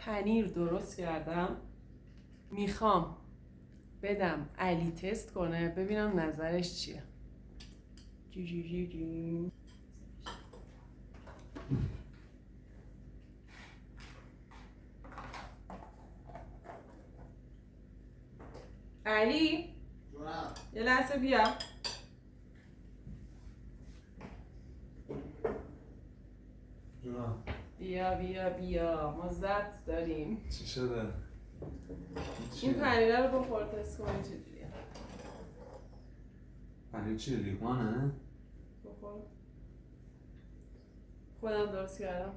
پنیر درست کردم، میخوام بدم علی تست کنه ببینم نظرش چیه. جی جی جی جی. علی یه لحظه بیا. بیا بیا بیا، ما زد داریم. چی شده؟ این پنیره رو بخور تست کنی چجوریه. پنیر چیه؟ لیوانه؟ بخور. خودم درست کردم.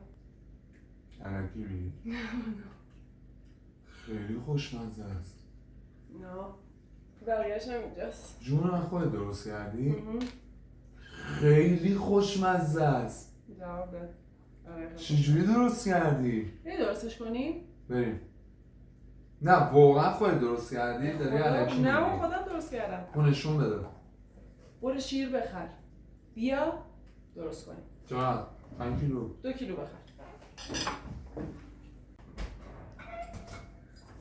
علکی میگی؟ خیلی خوشمزه است. نه بقیهش هم اینجاست. جون خودت درست کردی؟ خیلی خوشمزه است. جواب بده. چجوری درست کردی؟ بری درستش کنی؟ بریم. نه واقعا خودت درست کردی؟ داری علکی میگی؟ نه من خودم درست کردم. اون نشون بده. برو شیر بخر. بیا درست کنیم. چقدر؟ 5 کیلو. 2 کیلو بخر.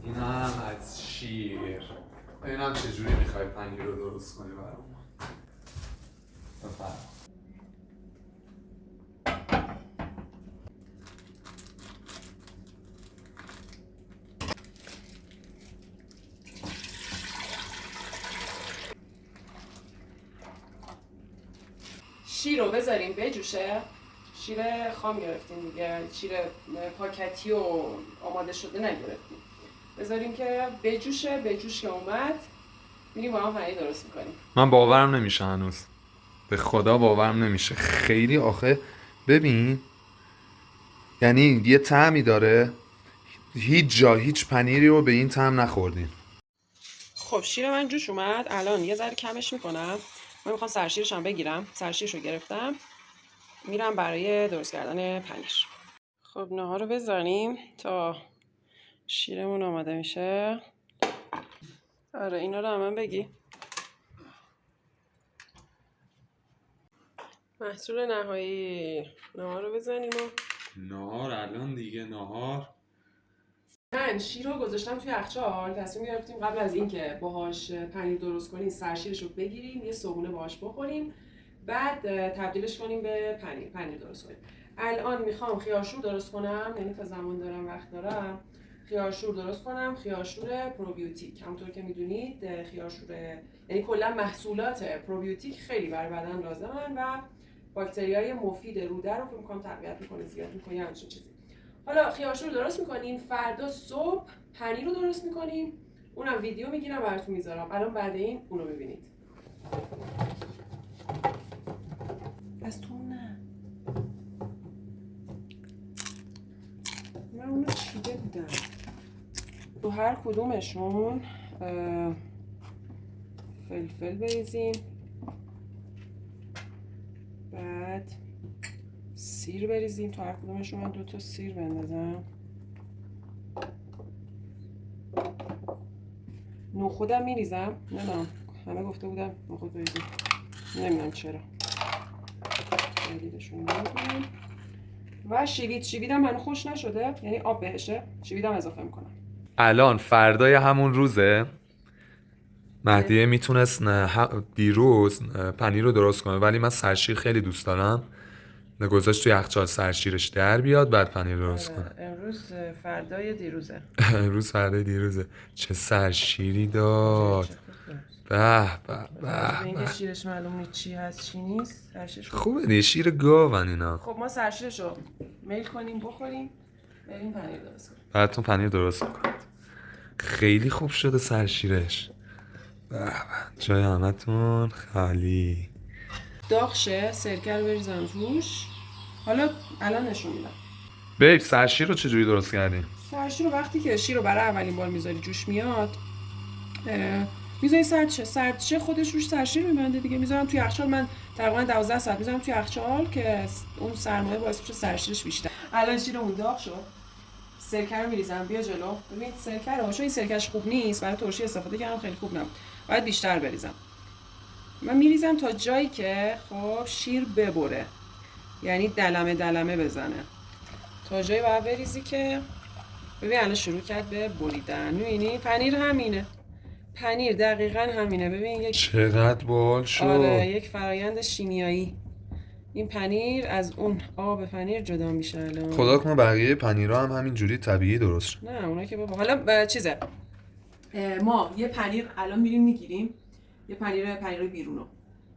این هم از شیر. این هم چجوری میخوای پنیر رو درست کنی برام؟ بفرم. شیر رو بذاریم بجوشه. شیر خام گرفتیم دیگه، شیر پاکتی و آماده شده نگرفتیم. بذاریم که بجوشه، بجوش که اومد میریم با هم پنیر درست میکنیم. من باورم نمیشه هنوز، به خدا باورم نمیشه. خیلی آخه ببین، یعنی یه طعمی داره هیچ جا هیچ پنیری رو به این طعم نخوردین. خب شیر من جوش اومد، الان یه ذره کمش میکنم. من میخوام سرشیرش هم بگیرم. سرشیرش رو گرفتم، میرم برای درست کردن پنیر. خب نهار رو بذاریم تا شیرمون آماده میشه. آره اینا رو هم من بگی. محصول نهایی نهار رو بزنیم و نهار الان دیگه نهار. من شیر رو گذاشتم توی یخچال. تصمیم گرفتیم قبل از اینکه باهاش پنیر درست کنیم سرشیرش رو بگیریم، یه صبحونه باهاش بخوریم، بعد تبدیلش کنیم به پنیر درست کنیم. الان میخوام خیارشور درست کنم، یعنی تا زمان دارم وقت دارم خیارشور درست کنم. خیارشور پروبیوتیک، همونطور که میدونید خیارشور یعنی کلا محصولات پروبیوتیک خیلی برای بدن لازمن و باکتریای مفید روده رو فکر می‌کنم تقویت می‌کنه، زیاد می‌کنه، همچین چیزی. حالا خیارشور درست می‌کنیم، فردا صبح پنیر رو درست می‌کنیم. اونم ویدیو میگیرم براتون میذارم. الان بعد این اونو ببینید. از تو نه. من اونو چیده بودم. تو هر کدومشون فلفل بریزیم، بعد سیر بریزیم. تو هر کدومشون من 2 تا سیر بندازم. نخودم میریزم، نمیدونم همه گفته بودم نخود بریزیم، نمیدونم چرا. جدیدشون میدونم. و شیویدم من خوش نشده، یعنی آب بهشه، شیویدم اضافه میکنم. الان فردای همون روزه مهدیه میتونست دیروز پنیر رو درست کنه، ولی من سرشیر خیلی دوست دارم. گذاشت تو یخچال سرشیرش در بیاد بعد پنیر درست کنه. امروز فردای دیروزه. امروز فردای دیروزه. چه سرشیری داد. به به به. اینکه شیرش معلوم نیست چی هست چی نیست. سرشیرش خوبه دیگه، شیر گاون اینا. خب ما سرشیرش رو میل کنیم بخوریم، بریم پنیر درست کنیم. بعدتون پنیر درست میکنید. خیلی خوب شده سرشیرش. به به. جای همتون خالی. داغ شه، سرکه رو بریزم روش. حالا الان نشون میدم. بیب سرشیر رو چجوری درست کردین؟ سرشیر رو وقتی که شیر رو برای اولین بار میذاری جوش میاد، میذاری سرد شه خودش روش سرشیر میبنده دیگه. میذارم توی یخچال، من تقریبا 12 ساعت میذارم توی یخچال که اون سرمایه باعث بشه سرشیرش بیشتر. الان شیرمون داغ شد، سرکه رو میریزم. بیا جلو ببینید سرکه رو، چون این سرکهش خوب نیست برای ترشی استفاده کردم، خیلی خوب نبود، باید بیشتر بریزم. من میریزم تا جایی که خب شیر ببره، یعنی دلمه بزنه. تا جایی باید بریزی که ببین الان شروع کرد به بریدن. می‌بینی پنیر همینه. پنیر دقیقاً همینه. ببین یک چقدر باحال شد. آره یک فرایند شیمیایی. این پنیر از اون آب پنیر جدا میشه الان. خدا کنه بقیه پنیرها هم همین جوری طبیعی درست شد. نه اونا که بابا حالا چیزه ما یه پنیر الان میریم میگیریم، یه پنیر بیرونو،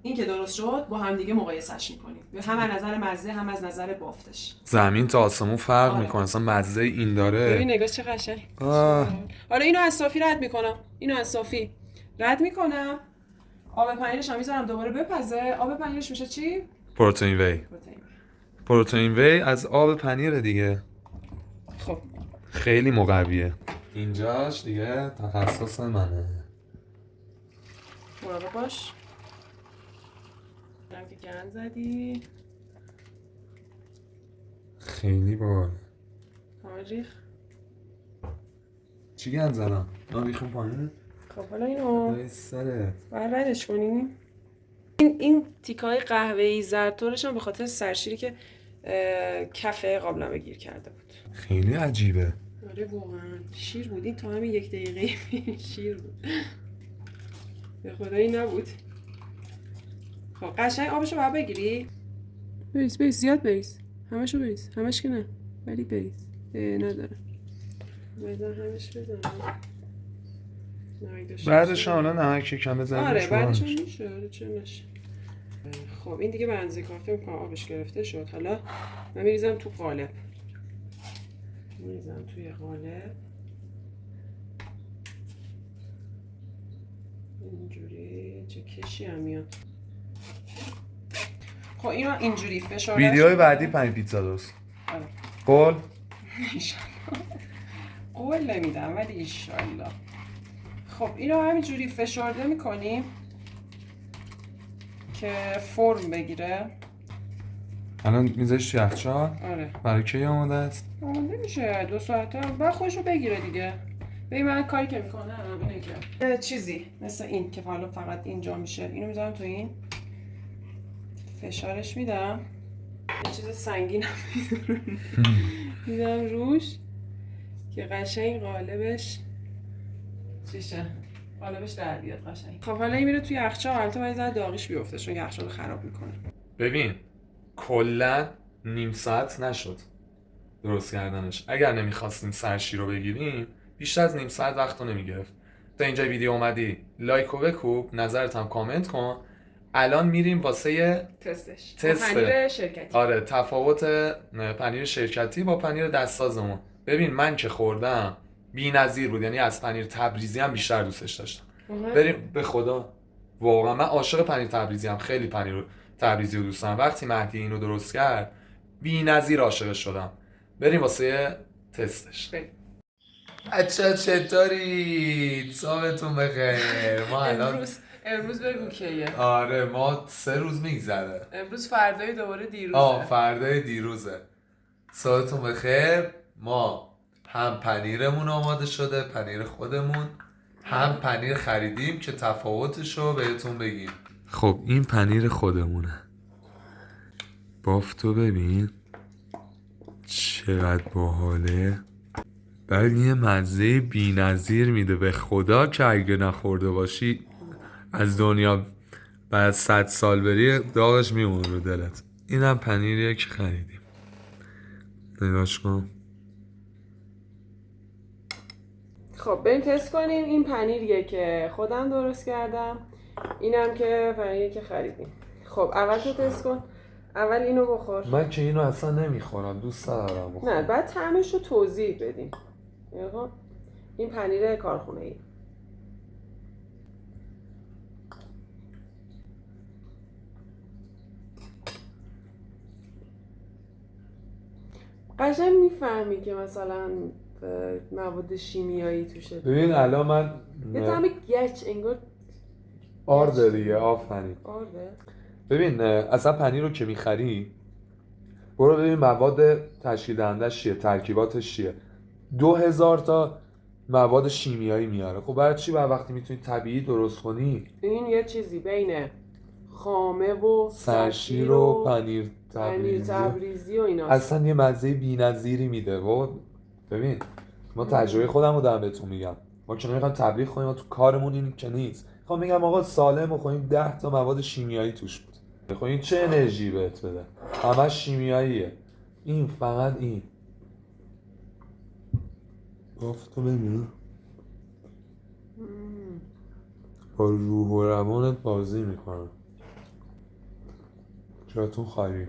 این که درست شد با هم دیگه مقایسهش میکنیم، هم از نظر مزه هم از نظر بافتش. زمین تا آسمون فرق آره. میکنه، اصلا مزه این داره. ببین نگاه چه قشنگ. حالا اینو از صافی رد میکنم، آب پنیرش هم میذارم دوباره بپزه. آب پنیرش میشه چی؟ پروتئین وی از آب پنیر دیگه. خب خیلی مقویه. اینجاش دیگه تخصص منه. مراقب باش. که گند زدی. خیلی باحال. تاریخ چی گند زدم؟ ریخون پایین؟ خب حالا اینو سرت ردش کنیم. این تیکای قهوه‌ای زردترش هم به خاطر سرشیری که کف قابلمه گیر کرده بود. خیلی عجیبه. آره واقعا شیر بود. این تا همین 1 دقیقه شیر بود. به خدایی نبود. خب قشنگ آبشو باید بگیری. بریز زیاد بریز. همشو بریز. همش که نه ولی بریز. نداره. بذار همش بزنم. بعدش حالا نمک کم بزنیم. آره بعدش هم میشه. چه نشه. خب این دیگه به اندازه کافی میکنم آبش گرفته شد. حالا من میریزم تو قالب. توی قالب اینجوری. چه کشی هم میاد. خب اینو اینجوری فشارش ویدیوهای بعدی پنیر پیتزا درست. آره. قول قول نمیدم ولی ایشالله. خب اینو همینجوری فشرده میکنیم که فرم بگیره. الان میذاش تو یخچال؟ آره. برای کی آماده است؟ آماده میشه 2 ساعته بعد خودشو بگیره دیگه. ببین من کاری که میکنم اینه که چیزی مثل این که حالا فقط اینجا میشه، اینو میذارم تو این فشارش میدم، یه چیز سنگین هم میدم روش که قشنگ قالبش چیشه، قالبش در بیاد قشنگ. خب حالا این میره توی یخچال. البته باید ذره داغیش بیفته چون یخچال خراب میکنه. ببین کلا نیم ساعت نشد درست کردنش. اگر نمیخواستیم سرشی رو بگیریم بیشتر از نیم ساعت وقت رو نمیگرفت. تا اینجا ویدیو اومدی لایک و بکوب، نظرت هم کامنت کن. الان میریم واسه تست پنیر شرکتی. آره تفاوت پنیر شرکتی با پنیر دستسازمون. ببین من که خوردم بی‌نظیر بود، یعنی از پنیر تبریزی هم بیشتر دوستش داشتم. بریم به خدا واقعا من عاشق پنیر تبریزی هم، خیلی پنیر تبریزی رو دوست دارم. وقتی مهدی اینو درست کرد بی‌نظیر عاشقش شدم. بریم واسه تستش. بچه‌ها چطورید؟ صبحتون بخیر. ما الان امروز بگو کیه؟ آره ما 3 روز میگذره. امروز فردای دوباره دیروزه. فردای دیروزه. صبحتون بخیر. ما هم پنیرمون آماده شده، پنیر خودمون، هم پنیر خریدیم که تفاوتشو بهتون بگیم. خب این پنیر خودمونه. بافتو ببین چقدر باحاله. بعد یه مزه بی‌نظیر میده به خدا که اگه نخورده باشی از دنیا بعد 100 سال بری داغش میمونه رو دلت. اینم پنیریه که خریدیم. نگاش کن. خب بریم تست کنیم. این پنیریه که خودم درست کردم، اینم که پنیریه که خریدیم. خب اول تو تست کن. اول اینو بخور. من که اینو اصلا نمیخورم، دوست ندارم بخورم. نه بعد طعمش رو توضیح بدیم. این پنیر کارخونه ای. قشنگ میفهمی که مثلا مواد شیمیایی توشه. ببین الان من یه طعم گچ انگار آرده دیگه. آفرین. آرده. ببین اصلا پنیر رو که میخری برو ببین مواد تشکیل دهندش چیه، ترکیباتش چیه. 2000 تا مواد شیمیایی میاره. خب برای چی بعد وقتی میتونی طبیعی درست کنی؟ این یه چیزی بین خامه و سرشیر و پنیر تبریزی و اینا. اصلا یه مزه بی‌نظیری میده. بابا ببین ما تجربه خودم رو دارم بهتون میگم. ما که نمیخوایم تبلیغ کنیم، ما تو کارمون این که نیست. میخوام میگم آقا سالم بخوریم 10 تا مواد شیمیایی توش بود. خب این چه انرژی بهت بده؟ همش شیمیاییه. این فقط این گفت تو ببین با روح و روانت بازی میکنه. جاتون خالی.